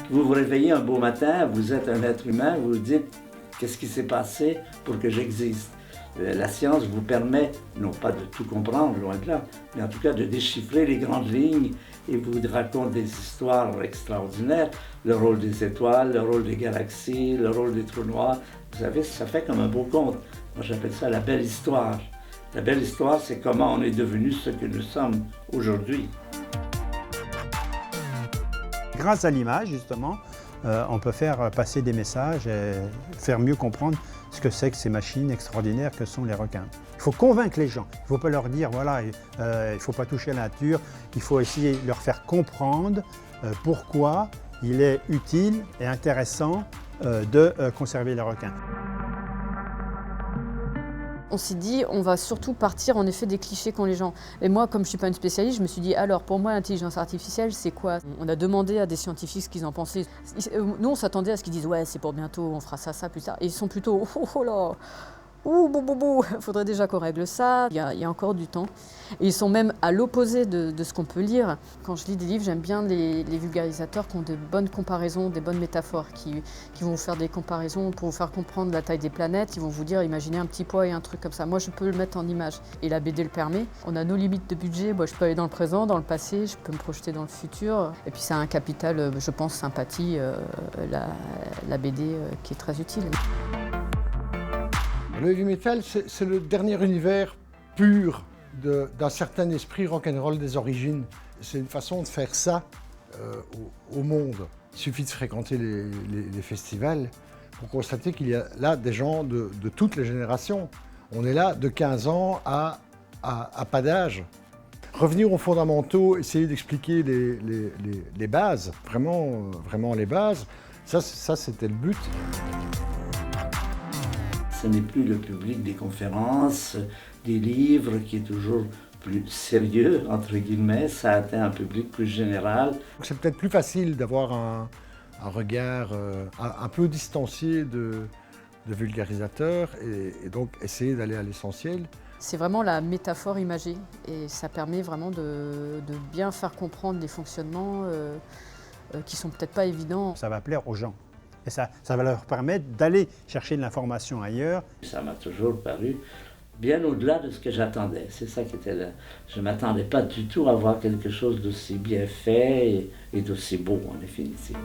Vous vous réveillez un beau matin, vous êtes un être humain, vous vous dites qu'est-ce qui s'est passé pour que j'existe. La science vous permet, non pas de tout comprendre, loin de là, mais en tout cas de déchiffrer les grandes lignes et vous raconte des histoires extraordinaires, le rôle des étoiles, le rôle des galaxies, le rôle des trous noirs. Vous savez, ça fait comme un beau conte. Moi, j'appelle ça la belle histoire. La belle histoire, c'est comment on est devenu ce que nous sommes aujourd'hui. Grâce à l'image, justement, on peut faire passer des messages et faire mieux comprendre ce que c'est que ces machines extraordinaires que sont les requins. Il faut convaincre les gens. Il ne faut pas leur dire, voilà, il ne faut pas toucher à la nature. Il faut essayer de leur faire comprendre pourquoi il est utile et intéressant de conserver les requins. On s'est dit, on va surtout partir en effet des clichés qu'ont les gens. Et moi, comme je ne suis pas une spécialiste, je me suis dit, alors pour moi, l'intelligence artificielle, c'est quoi? On a demandé à des scientifiques ce qu'ils en pensaient. Nous, on s'attendait à ce qu'ils disent, ouais, c'est pour bientôt, on fera ça plus tard. Et ils sont plutôt, oh là, ouh, il faudrait déjà qu'on règle ça, il y a encore du temps. Et ils sont même à l'opposé de ce qu'on peut lire. Quand je lis des livres, j'aime bien les vulgarisateurs qui ont de bonnes comparaisons, des bonnes métaphores, qui vont vous faire des comparaisons pour vous faire comprendre la taille des planètes, ils vont vous dire, imaginez un petit poids et un truc comme ça. Moi, je peux le mettre en image. Et la BD le permet. On a nos limites de budget, moi, je peux aller dans le présent, dans le passé, je peux me projeter dans le futur. Et puis, ça a un capital, je pense, sympathie, la BD qui est très utile. Le heavy metal, c'est le dernier univers pur d'un certain esprit rock'n'roll des origines. C'est une façon de faire ça au monde. Il suffit de fréquenter les festivals pour constater qu'il y a là des gens de toutes les générations. On est là de 15 ans à pas d'âge. Revenir aux fondamentaux, essayer d'expliquer les bases, vraiment les bases, ça c'était le but. Ce n'est plus le public des conférences, des livres qui est toujours plus sérieux, entre guillemets, ça atteint un public plus général. C'est peut-être plus facile d'avoir un regard un peu distancié de vulgarisateur et donc essayer d'aller à l'essentiel. C'est vraiment la métaphore imagée et ça permet vraiment de bien faire comprendre des fonctionnements qui sont peut-être pas évidents. Ça va plaire aux gens. Et ça va leur permettre d'aller chercher de l'information ailleurs. Ça m'a toujours paru bien au-delà de ce que j'attendais. C'est ça qui était là. Je ne m'attendais pas du tout à voir quelque chose d'aussi bien fait et d'aussi beau en définitive.